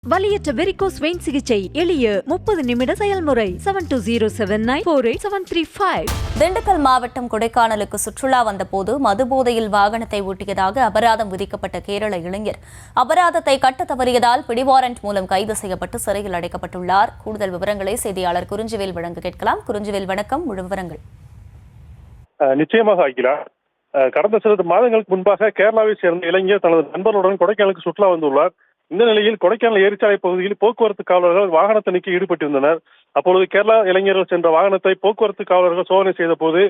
வலியற்ற varicose vein சிகிச்சை எளிய 30 நிமிட செயல்முறை 7279487335. திண்டுக்கல் மாவட்டம் கொடைக்கானலுக்கு சுற்றுலா வந்தபோது மதுபோதையில் வாகனத்தை ஓட்டியதாக அபராதம் விதிக்கப்பட்ட கேரள இளைஞர் அபராதத்தை கட்ட தவறியதால் பிடிவாரண்ட் மூலம் கைது செய்யப்பட்டு சிறையில் அடைக்கப்பட்டுள்ளார். கூடுதல் விவரங்களை செய்தியாளர் குறிஞ்சிவேல் வழங்க கேட்கலாம். குறிஞ்சிவேல், வணக்கம். முழு விவரங்கள். நிச்சயமாக ஆகிலா. கடந்த சில மாதங்களுக்கு முன்பாக கேரளாவை சேர்ந்த இளைஞர் தனது நண்பர்களுடன் கொடைக்கானலுக்கு சுற்றுலா வந்துள்ளார். இந்த நிலையில் கொடைக்கானல் ஏரிச்சாலை பகுதியில் போக்குவரத்து காவலர்கள் வாகன தணிக்கை ஈடுபட்டிருந்தனர். அப்பொழுது கேரளா இளைஞர்கள் சென்ற வாகனத்தை போக்குவரத்து காவலர்கள் சோதனை செய்த போது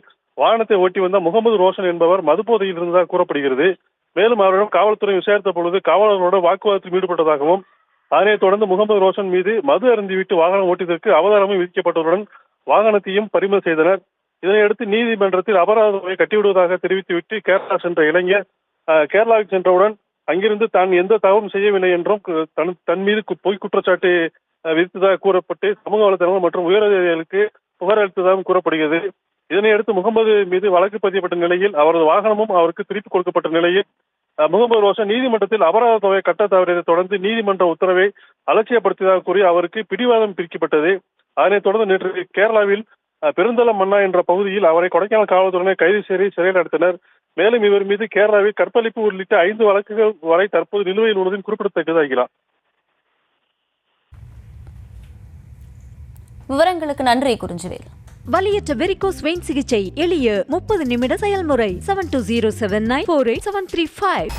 வாகனத்தை ஓட்டி வந்த முகமது ரோஷன் என்பவர் மதுபோதையில் இருந்ததாக கூறப்படுகிறது. மேலும் அவரிடம் காவல்துறை விசாரித்த பொழுது காவலர்களோடு வாக்குவாதத்தில் ஈடுபட்டதாகவும் அதனைத் தொடர்ந்து முகமது ரோஷன் மீது மது அருந்திவிட்டு வாகனம் ஓட்டியதற்கு அபராதமும் விதிக்கப்பட்டதுடன் வாகனத்தையும் பறிமுதல் செய்தனர். இதனையடுத்து நீதிமன்றத்தில் அபராதத்தை கட்டிவிடுவதாக தெரிவித்துவிட்டு கேரளா சென்ற இளைஞர் கேரளாவுக்கு சென்றவுடன் அங்கிருந்து தான் எந்த தவறும் செய்யவில்லை என்றும் தன் மீது பொய் குற்றச்சாட்டு விதித்ததாக கூறப்பட்டு சமூக வலைதளங்கள் மற்றும் உயரதிகாரிகளுக்கு புகார் அளித்ததாகவும் கூறப்படுகிறது. இதனையடுத்து முகமது மீது வழக்கு பதியப்பட்ட நிலையில் அவரது வாகனமும் அவருக்கு திருப்பிக் கொடுக்கப்பட்ட நிலையில் முகமது ரோஷன் நீதிமன்றத்தில் அபராத தொகை கட்ட தவறியதை தொடர்ந்து நீதிமன்ற உத்தரவை அலட்சியப்படுத்தியதாக கூறி அவருக்கு பிடிவாதம் பிரிக்கப்பட்டது. அதனைத் தொடர்ந்து நேற்று கேரளாவில் பெருந்தளம் மன்னா என்ற பகுதியில் அவரை கொடைக்கானல் காவல்துறையினர் கைது செய்து சிறையில் அடைத்தனர். மேலும் இவர் மீது கேரளாவில் கற்பழிப்பு உள்ளிட்ட 5 வழக்குகள் வரை தற்போது நிலுவையில் உள்ளதும் குறிப்பிடத்தக்கதாகிறார். விவரங்களுக்கு நன்றி குறிஞ்சிவேல். வலியற்ற வெரிகோஸ் வெயின் சிகிச்சை எளிய 30 நிமிட செயல்முறை 7279487335.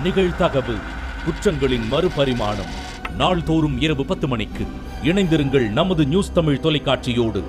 நிகழ்தகவு குற்றங்களின் மறுபரிமாணம். நாள்தோறும் இரவு 10 மணிக்கு இணைந்திருங்கள் நமது நியூஸ் தமிழ் தொலைக்காட்சியோடு.